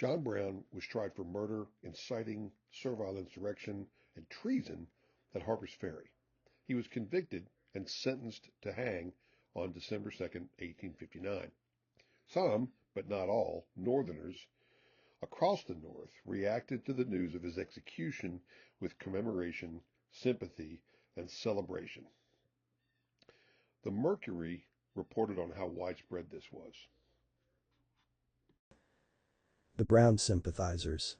John Brown was tried for murder, inciting servile insurrection, and treason at Harper's Ferry. He was convicted and sentenced to hang on December 2nd, 1859. Some, but not all, Northerners across the North reacted to the news of his execution with commemoration, sympathy, and celebration. The Mercury reported on how widespread this was. The Brown sympathizers.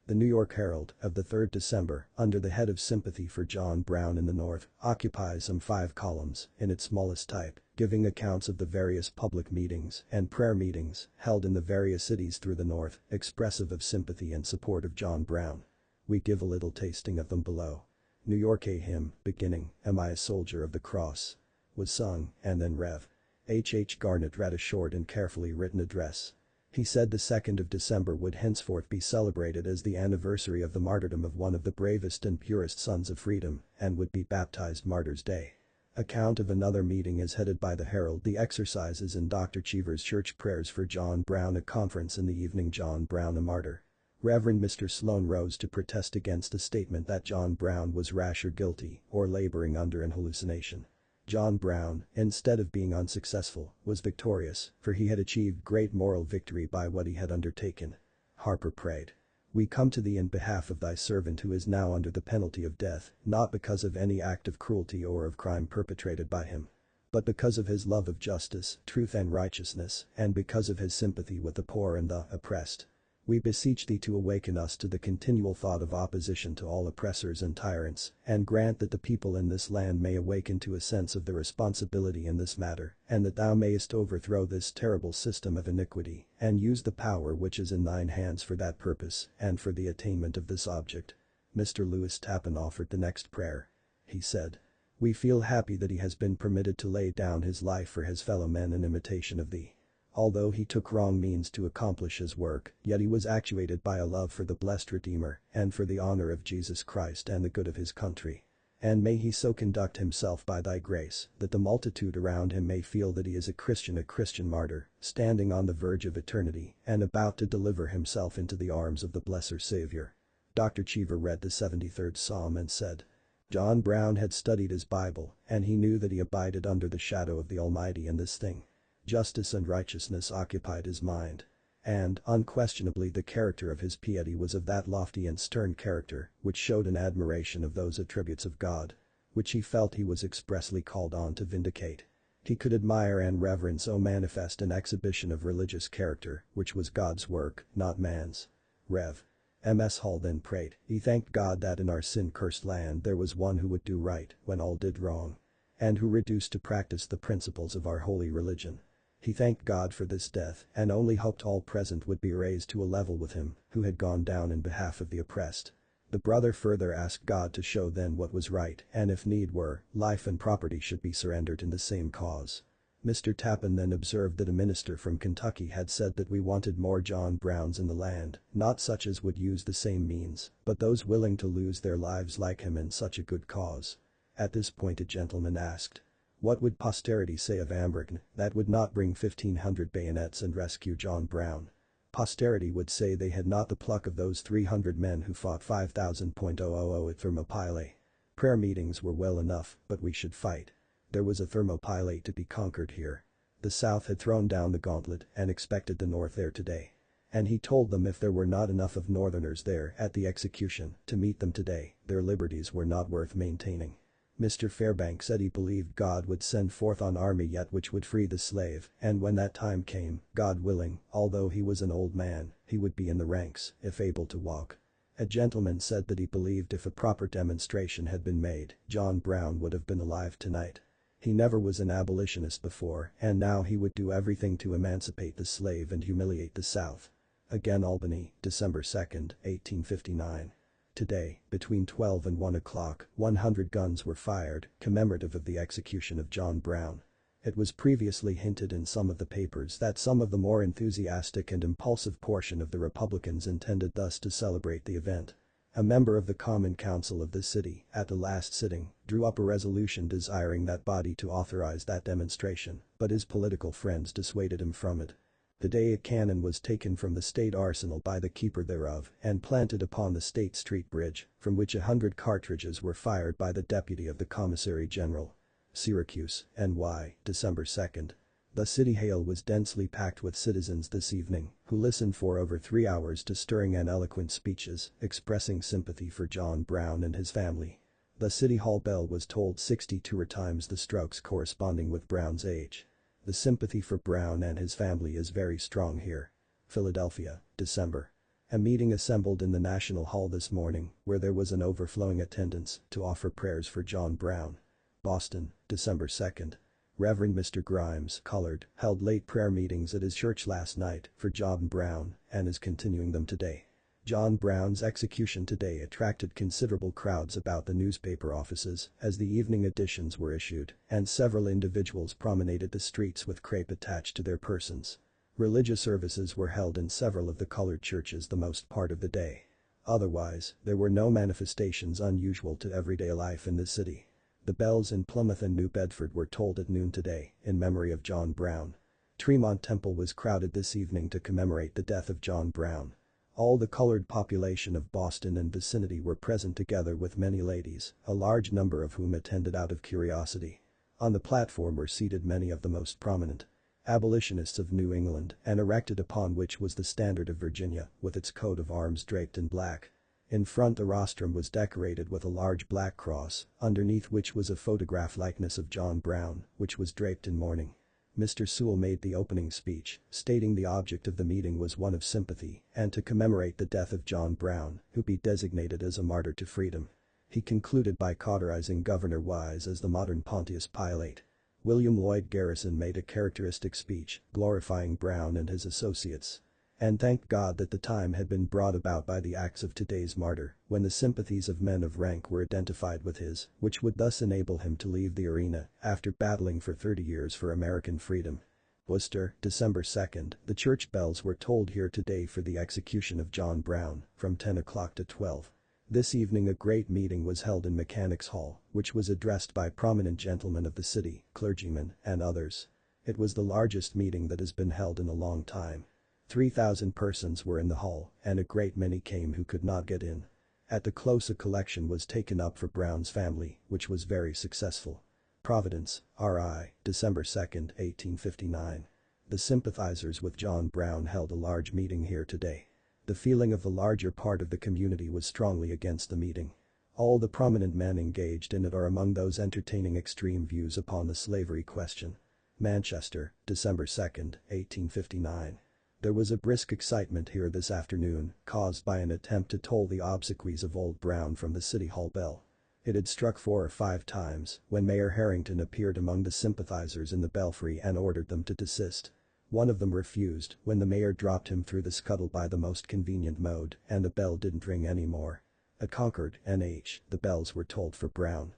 The New York Herald of the 3rd December, under the head of Sympathy for John Brown in the North, occupies some 5 columns, in its smallest type, giving accounts of the various public meetings and prayer meetings held in the various cities through the North, expressive of sympathy and support of John Brown. We give a little tasting of them below. New York, a hymn, beginning, "Am I a soldier of the cross?" was sung, and then Rev. H. Garnett read a short and carefully written address. He said the 2nd of December would henceforth be celebrated as the anniversary of the martyrdom of one of the bravest and purest sons of freedom, and would be baptized Martyrs' Day. Account of another meeting is headed by the Herald. The exercises in Dr. Cheever's church prayers for John Brown. A conference in the evening. John Brown a martyr. Reverend Mr. Sloan rose to protest against the statement that John Brown was rash or guilty, or laboring under an hallucination. John Brown, instead of being unsuccessful, was victorious, for he had achieved great moral victory by what he had undertaken. Harper prayed, "We come to thee in behalf of thy servant who is now under the penalty of death, not because of any act of cruelty or of crime perpetrated by him, but because of his love of justice, truth and righteousness, and because of his sympathy with the poor and the oppressed. We beseech thee to awaken us to the continual thought of opposition to all oppressors and tyrants, and grant that the people in this land may awaken to a sense of their responsibility in this matter, and that thou mayest overthrow this terrible system of iniquity, and use the power which is in thine hands for that purpose, and for the attainment of this object." Mr. Lewis Tappan offered the next prayer. He said, "We feel happy that he has been permitted to lay down his life for his fellow men in imitation of thee. Although he took wrong means to accomplish his work, yet he was actuated by a love for the blessed Redeemer, and for the honor of Jesus Christ and the good of his country. And may he so conduct himself by thy grace, that the multitude around him may feel that he is a Christian martyr, standing on the verge of eternity, and about to deliver himself into the arms of the blessed Savior." Dr. Cheever read the 73rd Psalm and said, "John Brown had studied his Bible, and he knew that he abided under the shadow of the Almighty in this thing. Justice and righteousness occupied his mind. And, unquestionably, the character of his piety was of that lofty and stern character which showed an admiration of those attributes of God which he felt he was expressly called on to vindicate. He could admire and reverence so manifest an exhibition of religious character, which was God's work, not man's." Rev. M.S. Hall then prayed, "He thanked God that in our sin-cursed land there was one who would do right when all did wrong, and who reduced to practice the principles of our holy religion. He thanked God for this death and only hoped all present would be raised to a level with him who had gone down in behalf of the oppressed." The brother further asked God to show then what was right, and if need were, life and property should be surrendered in the same cause. Mr. Tappan then observed that a minister from Kentucky had said that we wanted more John Browns in the land, not such as would use the same means, but those willing to lose their lives like him in such a good cause. At this point a gentleman asked, "What would posterity say of Ambergn that would not bring 1,500 bayonets and rescue John Brown?" Posterity would say they had not the pluck of those 300 men who fought 5,000 at Thermopylae. Prayer meetings were well enough, but we should fight. There was a Thermopylae to be conquered here. The South had thrown down the gauntlet and expected the North there today. And he told them if there were not enough of Northerners there at the execution to meet them today, their liberties were not worth maintaining. Mr. Fairbanks said he believed God would send forth an army yet which would free the slave, and when that time came, God willing, although he was an old man, he would be in the ranks, if able to walk. A gentleman said that he believed if a proper demonstration had been made, John Brown would have been alive tonight. He never was an abolitionist before, and now he would do everything to emancipate the slave and humiliate the South. Again Albany, December 2, 1859. Today, between 12 and 1 o'clock, 100 guns were fired, commemorative of the execution of John Brown. It was previously hinted in some of the papers that some of the more enthusiastic and impulsive portion of the Republicans intended thus to celebrate the event. A member of the Common Council of the city, at the last sitting, drew up a resolution desiring that body to authorize that demonstration, but his political friends dissuaded him from it. The day a cannon was taken from the state arsenal by the keeper thereof and planted upon the State Street Bridge, from which 100 cartridges were fired by the deputy of the Commissary General. Syracuse, NY, December 2nd. The City Hall was densely packed with citizens this evening, who listened for over 3 hours to stirring and eloquent speeches expressing sympathy for John Brown and his family. The City Hall bell was tolled 62 times, the strokes corresponding with Brown's age. The sympathy for Brown and his family is very strong here. Philadelphia, December. A meeting assembled in the National Hall this morning, where there was an overflowing attendance to offer prayers for John Brown. Boston, December 2nd. Reverend Mr. Grimes, colored, held late prayer meetings at his church last night for John Brown and is continuing them today. John Brown's execution today attracted considerable crowds about the newspaper offices as the evening editions were issued, and several individuals promenaded the streets with crepe attached to their persons. Religious services were held in several of the colored churches the most part of the day. Otherwise, there were no manifestations unusual to everyday life in the city. The bells in Plymouth and New Bedford were tolled at noon today in memory of John Brown. Tremont Temple was crowded this evening to commemorate the death of John Brown. All the colored population of Boston and vicinity were present together with many ladies, a large number of whom attended out of curiosity. On the platform were seated many of the most prominent abolitionists of New England, and erected upon which was the standard of Virginia with its coat of arms draped in black. In front the rostrum was decorated with a large black cross, underneath which was a photograph likeness of John Brown, which was draped in mourning. Mr. Sewell made the opening speech, stating the object of the meeting was one of sympathy and to commemorate the death of John Brown, who be designated as a martyr to freedom. He concluded by cauterizing Governor Wise as the modern Pontius Pilate. William Lloyd Garrison made a characteristic speech, glorifying Brown and his associates, and thanked God that the time had been brought about by the acts of today's martyr, when the sympathies of men of rank were identified with his, which would thus enable him to leave the arena after battling for 30 years for American freedom. Worcester, December 2nd. The church bells were tolled here today for the execution of John Brown, from 10 o'clock to 12. This evening a great meeting was held in Mechanics Hall, which was addressed by prominent gentlemen of the city, clergymen, and others. It was the largest meeting that has been held in a long time. 3,000 persons were in the hall, and a great many came who could not get in. At the close a collection was taken up for Brown's family, which was very successful. Providence, R.I., December 2nd, 1859. The sympathizers with John Brown held a large meeting here today. The feeling of the larger part of the community was strongly against the meeting. All the prominent men engaged in it are among those entertaining extreme views upon the slavery question. Manchester, December 2nd, 1859. There was a brisk excitement here this afternoon, caused by an attempt to toll the obsequies of Old Brown from the City Hall bell. It had struck 4 or 5 times when Mayor Harrington appeared among the sympathizers in the belfry and ordered them to desist. One of them refused when the mayor dropped him through the scuttle by the most convenient mode, and the bell didn't ring anymore. At Concord, NH, the bells were tolled for Brown.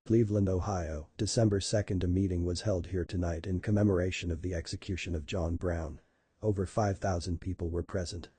Cleveland, Ohio, December 2nd. A meeting was held here tonight in commemoration of the execution of John Brown. Over 5,000 people were present.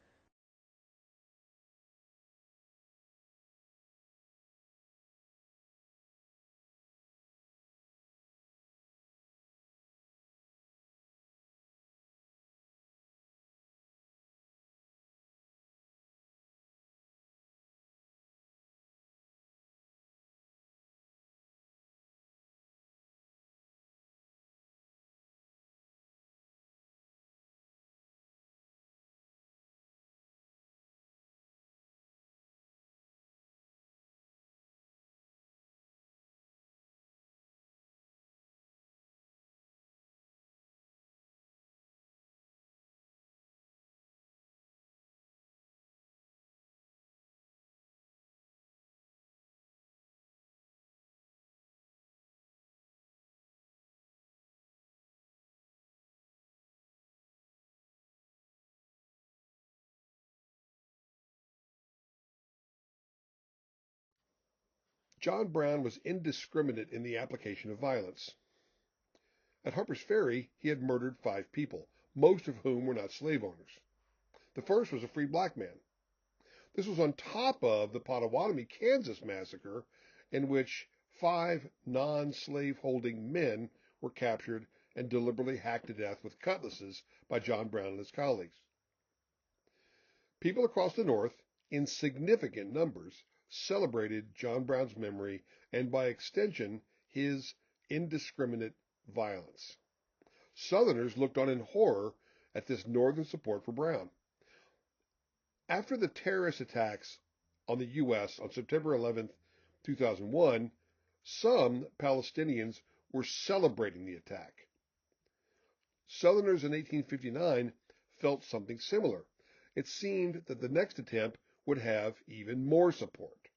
John Brown was indiscriminate in the application of violence. At Harper's Ferry, he had murdered 5 people, most of whom were not slave owners. The first was a free black man. This was on top of the Pottawatomie, Kansas massacre, in which 5 non-slave holding men were captured and deliberately hacked to death with cutlasses by John Brown and his colleagues. People across the North, in significant numbers, celebrated John Brown's memory and, by extension, his indiscriminate violence. Southerners looked on in horror at this Northern support for Brown. After the terrorist attacks on the U.S. on September 11, 2001, some Palestinians were celebrating the attack. Southerners in 1859 felt something similar. It seemed that the next attempt would have even more support.